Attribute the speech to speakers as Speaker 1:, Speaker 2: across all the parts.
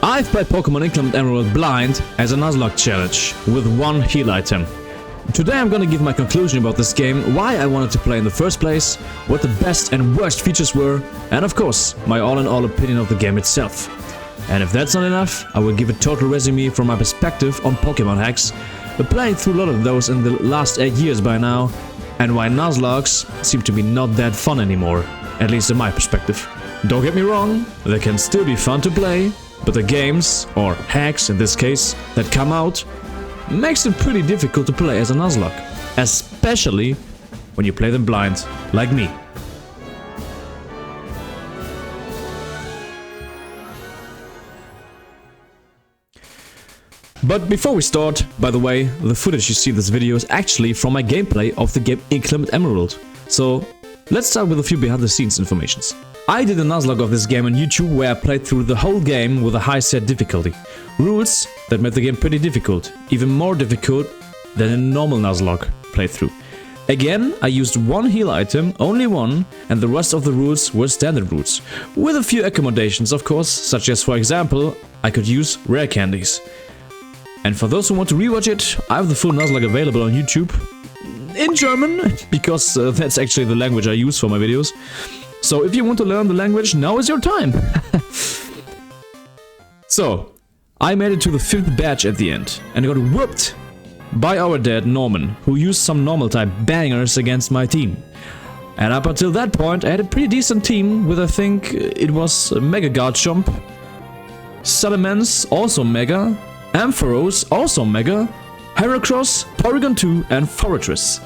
Speaker 1: I've played Pokémon Inclement Emerald blind as a Nuzlocke challenge with one heal item. Today I'm gonna give my conclusion about this game, why I wanted to play in the first place, what the best and worst features were, and of course, my all-in-all opinion of the game itself. And if that's not enough, I will give a total resume from my perspective on Pokémon Hacks, playing through a lot of those in the last 8 years by now, and why Nuzlockes seem to be not that fun anymore, at least in my perspective. Don't get me wrong, they can still be fun to play, but the games, or hacks in this case, that come out, makes it pretty difficult to play as a Nuzlocke, especially when you play them blind, like me. But before we start, by the way, the footage you see in this video is actually from my gameplay of the game Inclement Emerald. So, let's start with a few behind the scenes informations. I did a Nuzlocke of this game on YouTube where I played through the whole game with a high set difficulty. Rules that made the game pretty difficult, even more difficult than a normal Nuzlocke playthrough. Again, I used one heal item, only one, and the rest of the rules were standard rules. With a few accommodations of course, such as for example, I could use rare candies. And for those who want to rewatch it, I have the full Nuzlocke available on YouTube. In German, because that's actually the language I use for my videos. So if you want to learn the language, now is your time! So, I made it to the 5th badge at the end, and got whooped by our dad Norman, who used some normal type bangers against my team. And up until that point I had a pretty decent team with, I think it was Mega Garchomp, Salamence, also Mega, Ampharos, also Mega, Heracross, Porygon 2 and Forretress.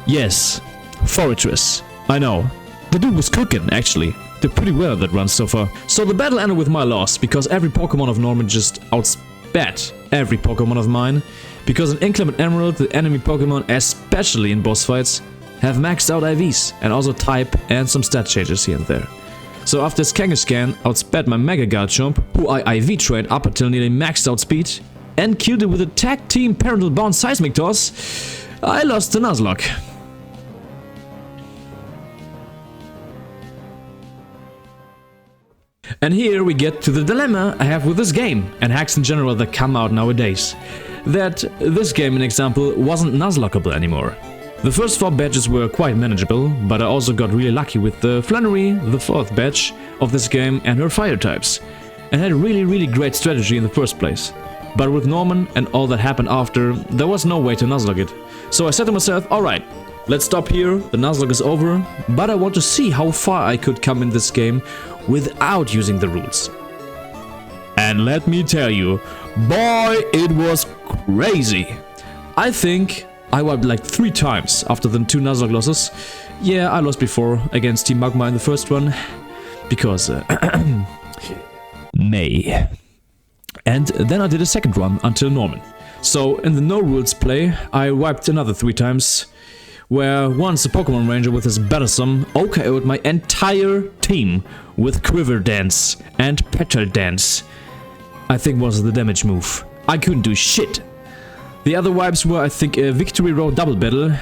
Speaker 1: Yes, Forretress. I know. The dude was cooking, actually. Did pretty well that run so far. So the battle ended with my loss, because every Pokemon of Norman just outspat every Pokemon of mine. Because in Inclement Emerald, the enemy Pokemon, especially in boss fights, have maxed out IVs, and also type and some stat changes here and there. So after this Kangaskhan outspat my Mega Garchomp, who I IV trained up until nearly maxed out speed, and killed it with a tag team parental bound seismic toss, I lost the Nuzlocke. And here we get to the dilemma I have with this game, and hacks in general that come out nowadays. That this game, in example, wasn't Nuzlockeable anymore. The first 4 badges were quite manageable, but I also got really lucky with the Flannery, the 4th badge of this game, and her fire types, and had a really great strategy in the first place. But with Norman and all that happened after, there was no way to Nuzlocke it. So I said to myself, alright, let's stop here, the Nuzlocke is over, but I want to see how far I could come in this game without using the rules. And let me tell you, boy, it was crazy. I think I wiped like 3 times after the 2 Nuzlocke losses. Yeah, I lost before against Team Magma in the first one, because May. And then I did a second run until Norman. So in the no rules play, I wiped another 3 times, where once a Pokemon Ranger with his Battlesome OKO'd my entire team with Quiver Dance and Petal Dance. I think was the damage move. I couldn't do shit. The other wipes were, I think, a Victory Road Double Battle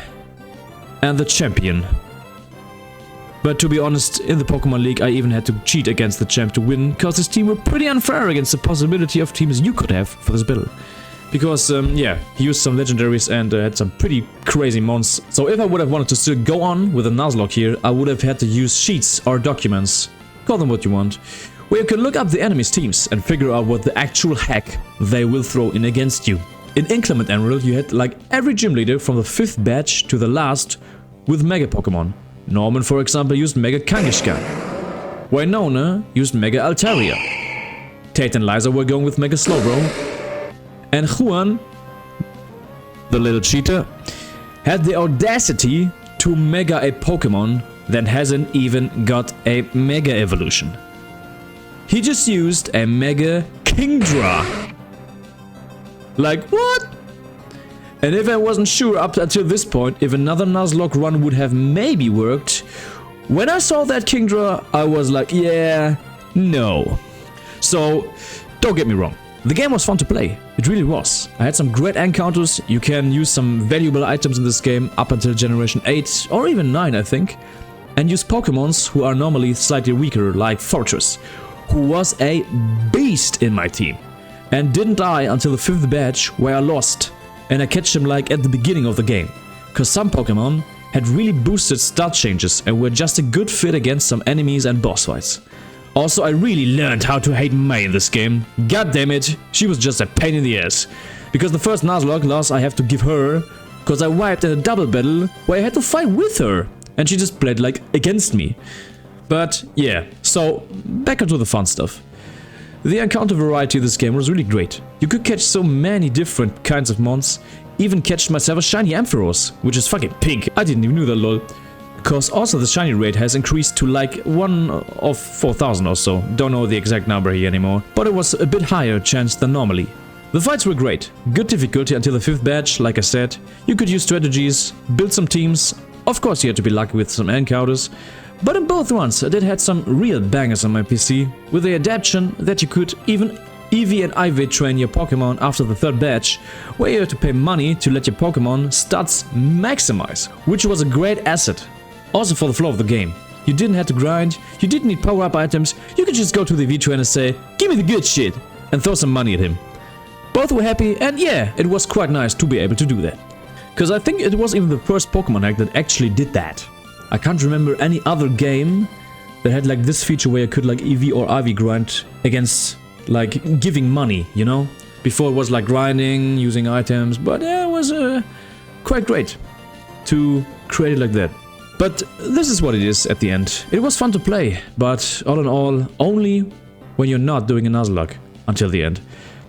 Speaker 1: and the Champion. But to be honest, in the Pokemon League I even had to cheat against the champ to win, cause his team were pretty unfair against the possibility of teams you could have for this battle. Because, yeah, he used some legendaries and had some pretty crazy mons. So if I would have wanted to still go on with a Nuzlocke here, I would have had to use sheets or documents, call them what you want, where you can look up the enemy's teams and figure out what the actual hack they will throw in against you. In Inclement Emerald you had like every gym leader from the 5th badge to the last with Mega Pokemon. Norman, for example, used Mega Kangaskhan. Winona used Mega Altaria. Tate and Liza were going with Mega Slowbro. And Juan, the little cheater, had the audacity to Mega a Pokemon that hasn't even got a Mega Evolution. He just used a Mega Kingdra. Like, what? And if I wasn't sure up until this point if another Nuzlocke run would have maybe worked, when I saw that Kingdra, I was like, yeah, no. So, don't get me wrong. The game was fun to play, it really was. I had some great encounters, you can use some valuable items in this game up until generation 8 or even 9 I think. And use Pokemons who are normally slightly weaker like Fortress. who was a beast in my team and didn't die until the 5th batch where I lost, and I catch him like at the beginning of the game, cause some Pokemon had really boosted stat changes and were just a good fit against some enemies and boss fights. Also, I really learned how to hate May in this game. God damn it, she was just a pain in the ass. Because the first Nuzlocke loss I have to give her, cause I wiped in a double battle where I had to fight with her, and she just played like against me. But yeah, so back onto the fun stuff. The encounter variety of this game was really great. You could catch so many different kinds of mons, even catch myself a shiny Ampharos, which is fucking pink. I didn't even know that, lol. Cause also the shiny rate has increased to like 1 of 4,000 or so. Don't know the exact number here anymore, but it was a bit higher chance than normally. The fights were great. Good difficulty until the 5th batch, like I said. You could use strategies, build some teams. Of course you had to be lucky with some encounters. But in both ones I did had some real bangers on my PC, with the adaptation that you could even EV and IV train your Pokemon after the 3rd batch, where you had to pay money to let your Pokemon stats maximize, which was a great asset. Also for the flow of the game. You didn't have to grind, you didn't need power-up items, you could just go to the V-Trainer and say, "Give me the good shit," and throw some money at him. Both were happy, and yeah, it was quite nice to be able to do that. Cause I think it was even the first Pokemon hack that actually did that. I can't remember any other game that had like this feature where you could like EV or IV grind against like giving money, you know? Before it was like grinding, using items, but yeah, it was quite great to create it like that. But this is what it is at the end. It was fun to play, but all in all, only when you're not doing a Nuzlocke until the end.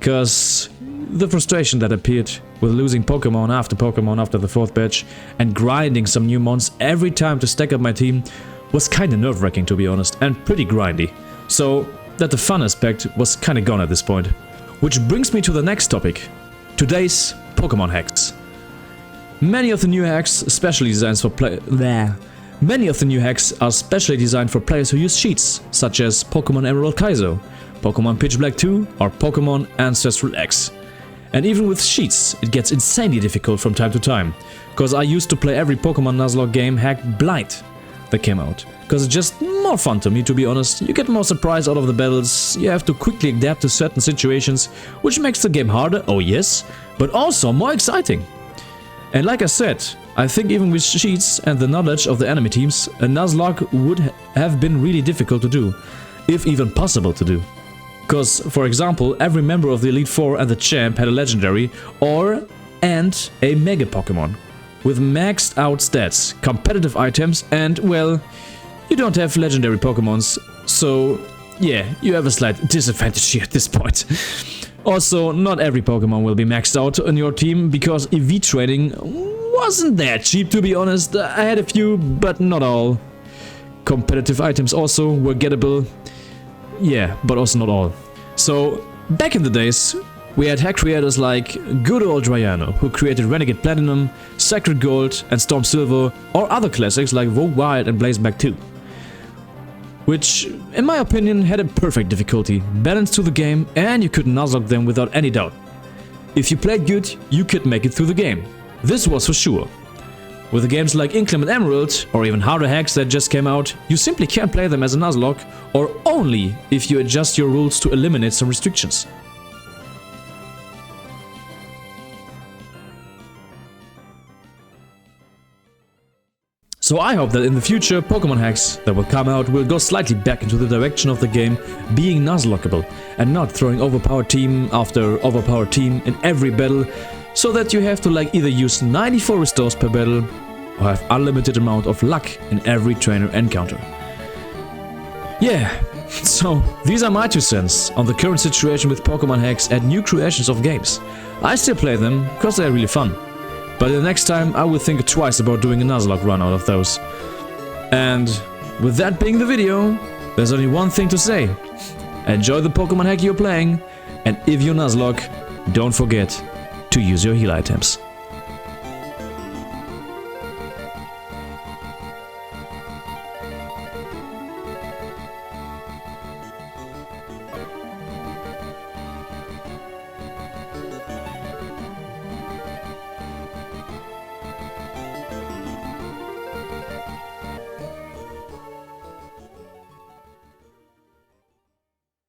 Speaker 1: Cause the frustration that appeared with losing Pokemon after the 4th batch and grinding some new mons every time to stack up my team was kinda nerve-wracking, to be honest, and pretty grindy. So that the fun aspect was kinda gone at this point. Which brings me to the next topic. Today's Pokémon hacks. Many of the new hacks are specially designed for players who use cheats, such as Pokémon Emerald Kaizo, Pokémon Pitch Black 2 or Pokémon Ancestral X. And even with cheats, it gets insanely difficult from time to time, cause I used to play every Pokémon Nuzlocke game hacked blind that came out. Cause it's just more fun to me, to be honest. You get more surprise out of the battles, you have to quickly adapt to certain situations, which makes the game harder, oh yes, but also more exciting. And like I said, I think even with cheats and the knowledge of the enemy teams, a Nuzlocke would have been really difficult to do, if even possible to do. Cause, for example, every member of the Elite Four and the Champ had a Legendary and a Mega Pokemon, with maxed out stats, competitive items, and, well, you don't have Legendary Pokemons, so yeah, you have a slight disadvantage here at this point. Also, not every Pokemon will be maxed out on your team, because EV training wasn't that cheap, to be honest. I had a few, but not all. Competitive items also were gettable. Yeah, but also not all. So, back in the days, we had hack creators like good old Drayano, who created Renegade Platinum, Sacred Gold and Storm Silver, or other classics like Vogue Wild and Blaze Black 2. Which, in my opinion, had a perfect difficulty, balance to the game, and you could Nuzlocke them without any doubt. If you played good, you could make it through the game. This was for sure. With the games like Inclement Emerald, or even harder hacks that just came out, you simply can't play them as a Nuzlocke, or only if you adjust your rules to eliminate some restrictions. So I hope that in the future, Pokémon hacks that will come out will go slightly back into the direction of the game being Nuzlockeable, and not throwing overpowered team after overpowered team in every battle, so that you have to like either use 94 restores per battle, or have unlimited amount of luck in every trainer encounter. Yeah, so these are my 2 cents on the current situation with Pokémon hacks and new creations of games. I still play them, because they're really fun. But the next time I will think twice about doing a Nuzlocke run out of those. And with that being the video, there's only one thing to say. Enjoy the Pokémon hack you're playing, and if you Nuzlocke, don't forget to use your heal items.